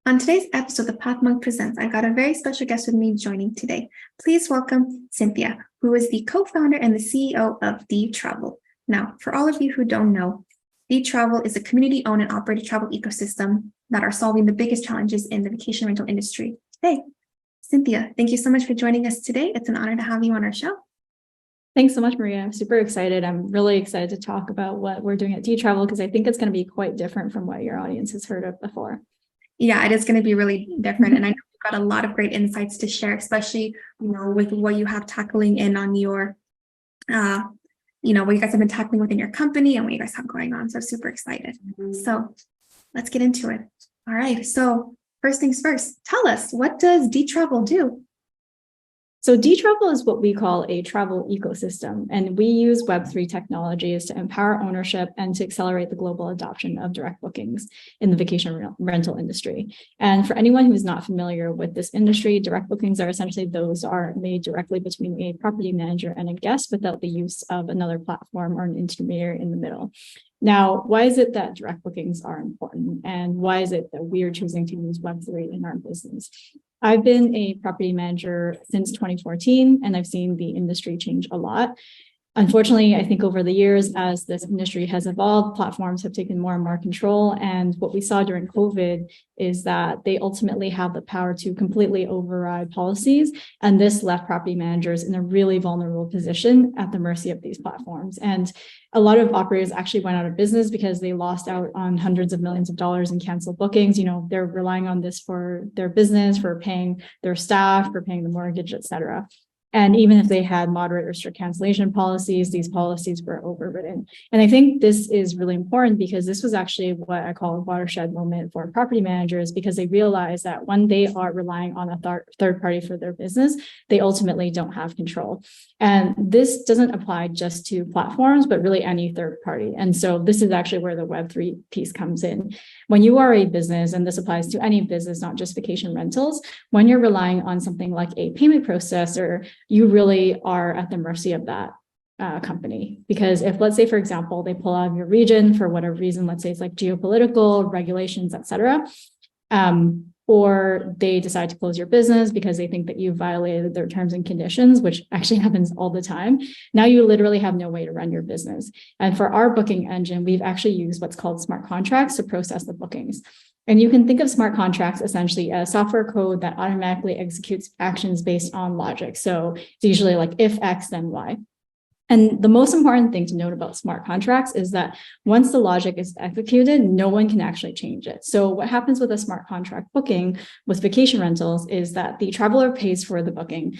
On today's episode of Path Monk Presents, I've got a very special guest with me joining today. Please welcome Cynthia, who is the co-founder and the CEO of Dtravel. Now, for all of you who don't know, Dtravel is a community-owned and operated travel ecosystem that are solving the biggest challenges in the vacation rental industry today. Cynthia, thank you so much for joining us today. It's an honor to have you on our show. Thanks so much, Maria. I'm super excited. I'm really excited to talk about what we're doing at Dtravel because I think it's going to be quite different from what your audience has heard of before. Yeah, it is going to be really different. And I know you've got a lot of great insights to share, especially, with what you have tackling in on your, what you guys have been tackling within your company and what you guys have going on. So super excited. So let's get into it. All right. So first things first, tell us, what does Dtravel do? So Dtravel is what we call a travel ecosystem, and we use Web3 technologies to empower ownership and to accelerate the global adoption of direct bookings in the vacation rental industry. And for anyone who's not familiar with this industry, direct bookings are essentially those are made directly between a property manager and a guest without the use of another platform or an intermediary in the middle. Now, why is it that direct bookings are important, and why is it that we are choosing to use Web3 in our business? I've been a property manager since 2014, and I've seen the industry change a lot. Unfortunately, I think over the years, as this industry has evolved, platforms have taken more and more control. And what we saw during COVID is that they ultimately have the power to completely override policies. And this left property managers in a really vulnerable position at the mercy of these platforms. And a lot of operators actually went out of business because they lost out on hundreds of millions of dollars in canceled bookings. They're relying on this for their business, for paying their staff, for paying the mortgage, et cetera. And even if they had moderate or strict cancellation policies, these policies were overridden. And I think this is really important because this was actually what I call a watershed moment for property managers, because they realize that when they are relying on a third party for their business, they ultimately don't have control. And this doesn't apply just to platforms, but really any third party. And so this is actually where the Web3 piece comes in. When you are a business, and this applies to any business, not just vacation rentals, when you're relying on something like a payment processor, you really are at the mercy of that company. Because if, let's say, for example, they pull out of your region for whatever reason, let's say it's like geopolitical regulations, et cetera, or they decide to close your business because they think that you violated their terms and conditions, which actually happens all the time. Now you literally have no way to run your business. And for our booking engine, we've actually used what's called smart contracts to process the bookings. And you can think of smart contracts essentially as software code that automatically executes actions based on logic. So it's usually like if X, then Y. And the most important thing to note about smart contracts is that once the logic is executed, no one can actually change it. So what happens with a smart contract booking with vacation rentals is that the traveler pays for the booking.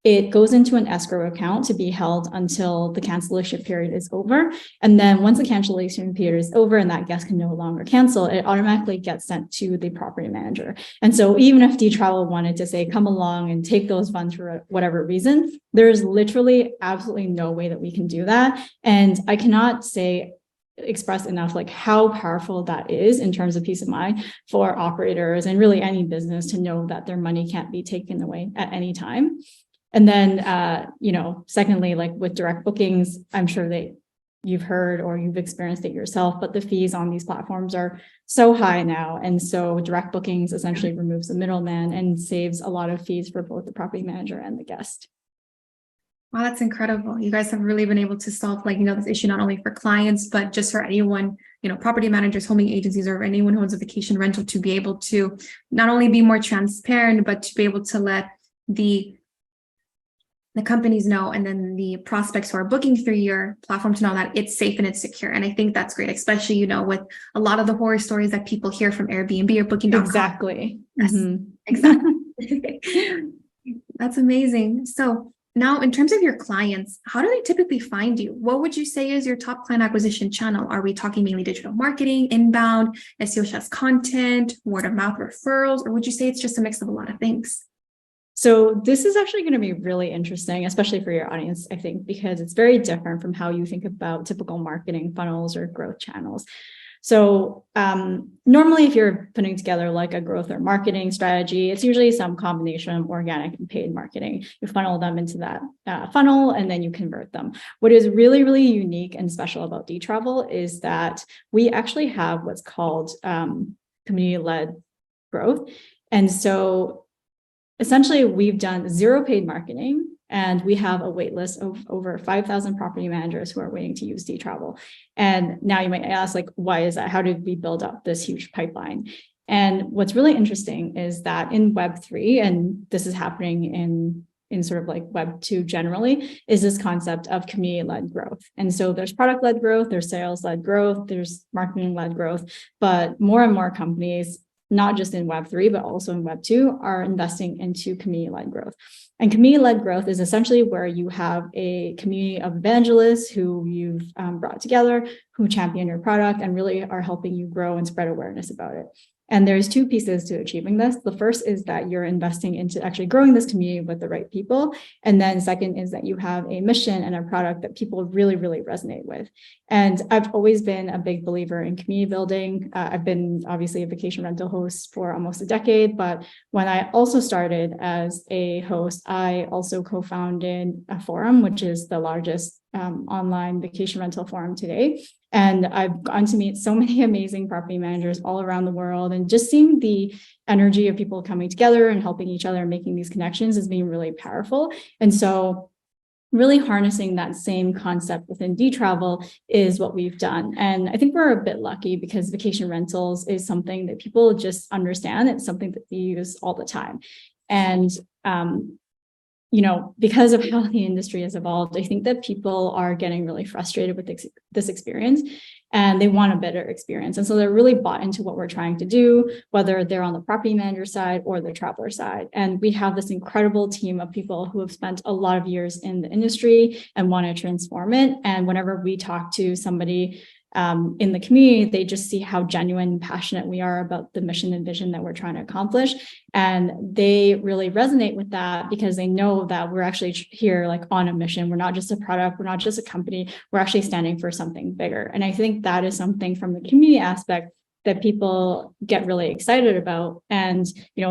It goes into an escrow account to be held until the cancellation period is over. And then once the cancellation period is over and that guest can no longer cancel, it automatically gets sent to the property manager. And so even if Dtravel wanted to say, come along and take those funds for whatever reason, there's literally absolutely no way that we can do that. And I cannot express enough like how powerful that is in terms of peace of mind for operators and really any business to know that their money can't be taken away at any time. And then, secondly, like with direct bookings, I'm sure that you've heard or you've experienced it yourself, but the fees on these platforms are so high now. And so direct bookings essentially removes the middleman and saves a lot of fees for both the property manager and the guest. Wow, that's incredible. You guys have really been able to solve this issue, not only for clients, but just for anyone, property managers, homing agencies, or anyone who owns a vacation rental to be able to not only be more transparent, but to be able to let the companies know, and then the prospects who are booking through your platform to know that it's safe and it's secure. And I think that's great, especially, with a lot of the horror stories that people hear from Airbnb or Booking.com. Exactly. Yes, exactly. That's amazing. So now, in terms of your clients, how do they typically find you? What would you say is your top client acquisition channel? Are we talking mainly digital marketing, inbound, SEO content, word of mouth referrals, or would you say it's just a mix of a lot of things? So this is actually going to be really interesting, especially for your audience, I think, because it's very different from how you think about typical marketing funnels or growth channels. So normally, if you're putting together like a growth or marketing strategy, it's usually some combination of organic and paid marketing. You funnel them into that funnel and then you convert them. What is really, really unique and special about Dtravel is that we actually have what's called community-led growth. And so essentially we've done zero paid marketing, and we have a wait list of over 5,000 property managers who are waiting to use Dtravel. And now you might ask, like, why is that? How did we build up this huge pipeline? And what's really interesting is that in Web3, and this is happening in sort of like Web 2 generally, is this concept of community-led growth. And so there's product-led growth, there's sales-led growth, there's marketing-led growth, but more and more companies, not just in Web 3, but also in Web 2, are investing into community-led growth. And community-led growth is essentially where you have a community of evangelists who you've brought together, who champion your product and really are helping you grow and spread awareness about it. And there's two pieces to achieving this. The first is that you're investing into actually growing this community with the right people. And then second is that you have a mission and a product that people really, really resonate with. And I've always been a big believer in community building. I've been obviously a vacation rental host for almost a decade, but when I also started as a host, I also co-founded a forum, which is the largest online vacation rental forum today. And I've gotten to meet so many amazing property managers all around the world, and just seeing the energy of people coming together and helping each other and making these connections has been really powerful. And so really harnessing that same concept within Dtravel is what we've done. And I think we're a bit lucky because vacation rentals is something that people just understand. It's something that they use all the time. And because of how the industry has evolved, I think that people are getting really frustrated with this experience, and they want a better experience. And so they're really bought into what we're trying to do, whether they're on the property manager side or the traveler side. And we have this incredible team of people who have spent a lot of years in the industry and want to transform it. And whenever we talk to somebody in the community, they just see how genuine and passionate we are about the mission and vision that we're trying to accomplish. And they really resonate with that because they know that we're actually here like on a mission. We're not just a product, we're not just a company, we're actually standing for something bigger. And I think that is something from the community aspect that people get really excited about. And,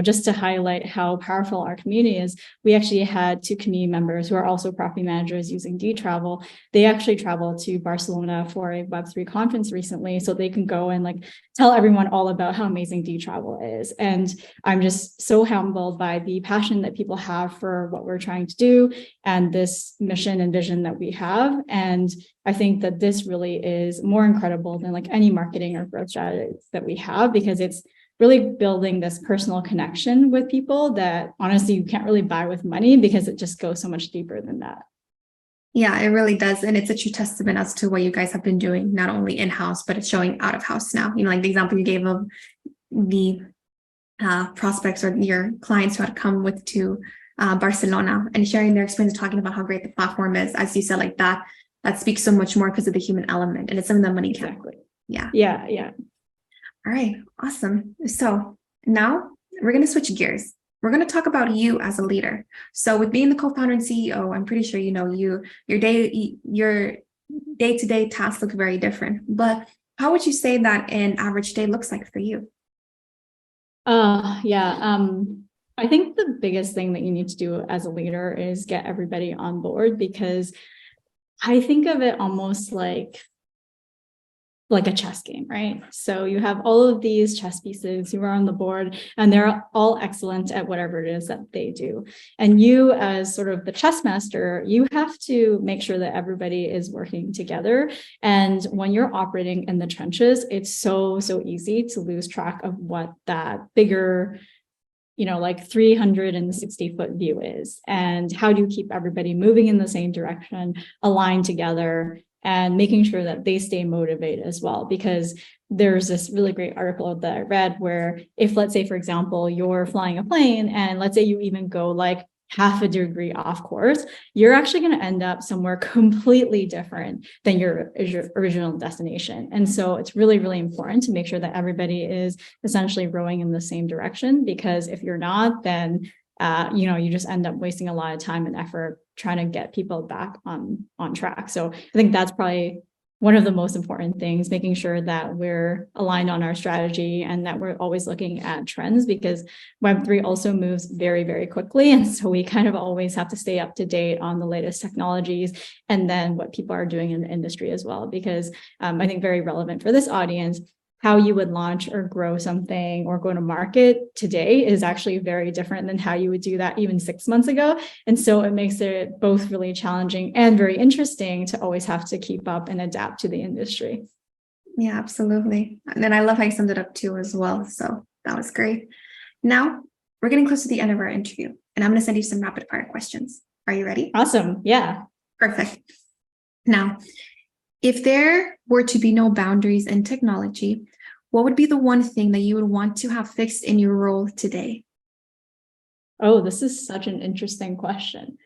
just to highlight how powerful our community is, we actually had 2 community members who are also property managers using Dtravel. They actually traveled to Barcelona for a Web3 conference recently, so they can go and tell everyone all about how amazing Dtravel is. And I'm just so humbled by the passion that people have for what we're trying to do and this mission and vision that we have. And I think that this really is more incredible than any marketing or growth strategy that we have, because it's really building this personal connection with people that honestly you can't really buy with money, because it just goes so much deeper than that. Yeah, it really does. And it's a true testament as to what you guys have been doing, not only in-house, but it's showing out of house now. Like the example you gave of the prospects or your clients who had come to Barcelona and sharing their experience, talking about how great the platform is. As you said, that speaks so much more because of the human element, and it's something that money can't. Exactly. Yeah. All right. Awesome. So now we're going to switch gears. We're going to talk about you as a leader. So with being the co-founder and CEO, I'm pretty sure your day-to-day tasks look very different. But how would you say that an average day looks like for you? I think the biggest thing that you need to do as a leader is get everybody on board, because I think of it almost like a chess game, right? So you have all of these chess pieces who are on the board, and they're all excellent at whatever it is that they do. And you, as sort of the chess master, you have to make sure that everybody is working together. And when you're operating in the trenches, it's so easy to lose track of what that bigger 360-foot view is, and how do you keep everybody moving in the same direction, aligned together, and making sure that they stay motivated as well. Because there's this really great article that I read where if, let's say, for example, you're flying a plane and let's say you even go half a degree off course, you're actually going to end up somewhere completely different than your original destination. And so it's really, really important to make sure that everybody is essentially rowing in the same direction, because if you're not, then you just end up wasting a lot of time and effort trying to get people back on track. So I think that's probably one of the most important things, making sure that we're aligned on our strategy and that we're always looking at trends, because Web3 also moves very, very quickly. And so we kind of always have to stay up to date on the latest technologies and then what people are doing in the industry as well, because I think very relevant for this audience, how you would launch or grow something or go to market today is actually very different than how you would do that even 6 months ago. And so it makes it both really challenging and very interesting to always have to keep up and adapt to the industry. Yeah, absolutely. And then I love how you summed it up too as well. So that was great. Now we're getting close to the end of our interview, and I'm going to send you some rapid fire questions. Are you ready? Awesome. Yeah. Perfect. Now, if there were to be no boundaries in technology, what would be the one thing that you would want to have fixed in your role today? Oh, this is such an interesting question.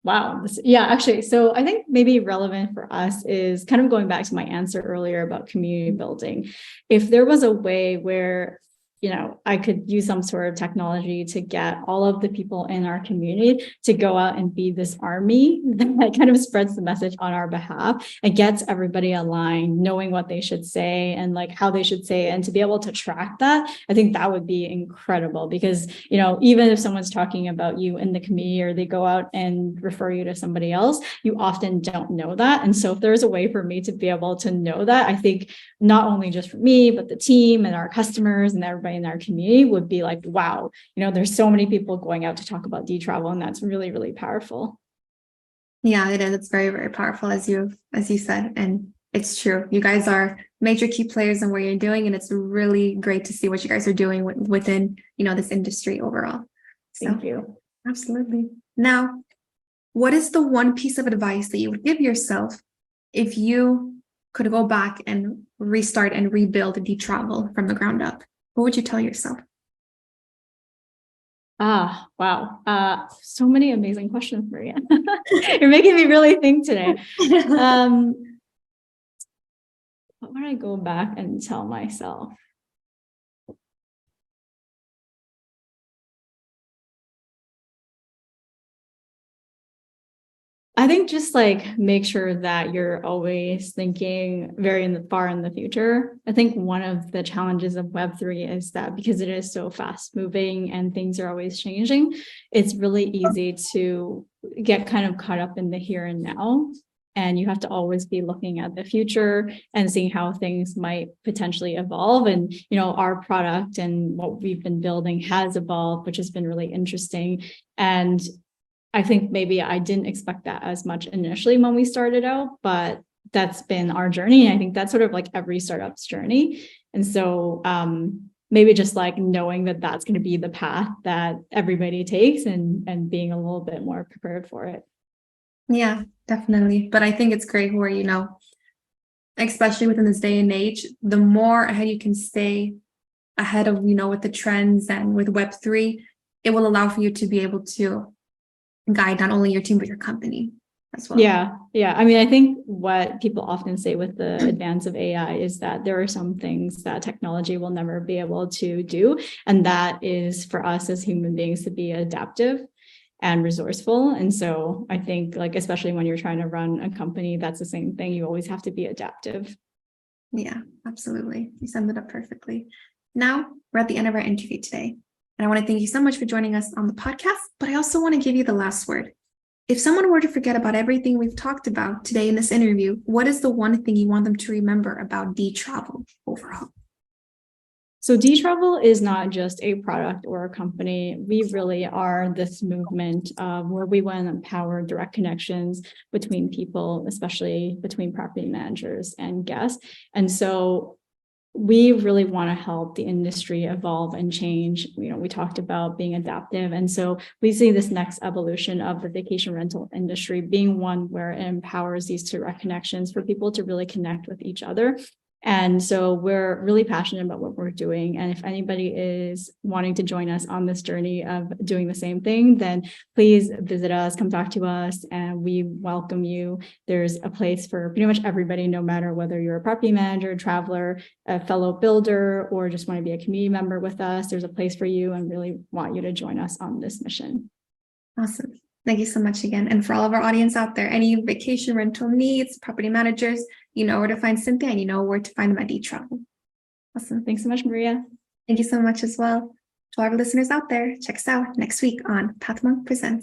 Wow. Yeah, actually, so I think maybe relevant for us is kind of going back to my answer earlier about community building. If there was a way where, I could use some sort of technology to get all of the people in our community to go out and be this army that kind of spreads the message on our behalf and gets everybody aligned, knowing what they should say and like how they should say it, and to be able to track that, I think that would be incredible because, even if someone's talking about you in the community or they go out and refer you to somebody else, you often don't know that. And so if there's a way for me to be able to know that, I think not only just for me, but the team and our customers and everybody in our community would be like, wow, there's so many people going out to talk about Dtravel, and that's really, really powerful. Yeah, it is. It's very, very powerful, as you said, and it's true. You guys are major key players in what you're doing, and it's really great to see what you guys are doing within, this industry overall. So, thank you. Absolutely. Now, what is the one piece of advice that you would give yourself if you could go back and restart and rebuild Dtravel from the ground up? What would you tell yourself? Wow. So many amazing questions, Maria. You're making me really think today. What would I go back and tell myself? I think just like make sure that you're always thinking very far in the future. I think one of the challenges of Web3 is that because it is so fast moving and things are always changing, it's really easy to get kind of caught up in the here and now. And you have to always be looking at the future and seeing how things might potentially evolve. And, our product and what we've been building has evolved, which has been really interesting. And I think maybe I didn't expect that as much initially when we started out, but that's been our journey. And I think that's sort of like every startup's journey. And so maybe just like knowing that that's going to be the path that everybody takes and being a little bit more prepared for it. Yeah, definitely. But I think it's great where, especially within this day and age, the more ahead you can stay ahead of, with the trends and with Web3, it will allow for you to be able to guide not only your team, but your company as well. Yeah. I mean, I think what people often say with the advance of AI is that there are some things that technology will never be able to do. And that is for us as human beings to be adaptive and resourceful. And so I think like, especially when you're trying to run a company, that's the same thing. You always have to be adaptive. Yeah, absolutely. You summed it up perfectly. Now we're at the end of our interview today. And I want to thank you so much for joining us on the podcast, but I also want to give you the last word. If someone were to forget about everything we've talked about today in this interview, what is the one thing you want them to remember about Dtravel overall? So Dtravel is not just a product or a company. We really are this movement where we want to empower direct connections between people, especially between property managers and guests. And so we really want to help the industry evolve and change. We talked about being adaptive. And so we see this next evolution of the vacation rental industry being one where it empowers these direct connections for people to really connect with each other. And so we're really passionate about what we're doing. And if anybody is wanting to join us on this journey of doing the same thing, then please visit us, come talk to us, and we welcome you. There's a place for pretty much everybody, no matter whether you're a property manager, traveler, a fellow builder, or just want to be a community member with us. There's a place for you and really want you to join us on this mission. Awesome. Thank you so much again. And for all of our audience out there, any vacation rental needs, property managers, you know where to find Cynthia and you know where to find them at Dtravel. Awesome. Thanks so much, Maria. Thank you so much as well. To our listeners out there, check us out next week on Pathmark Presents.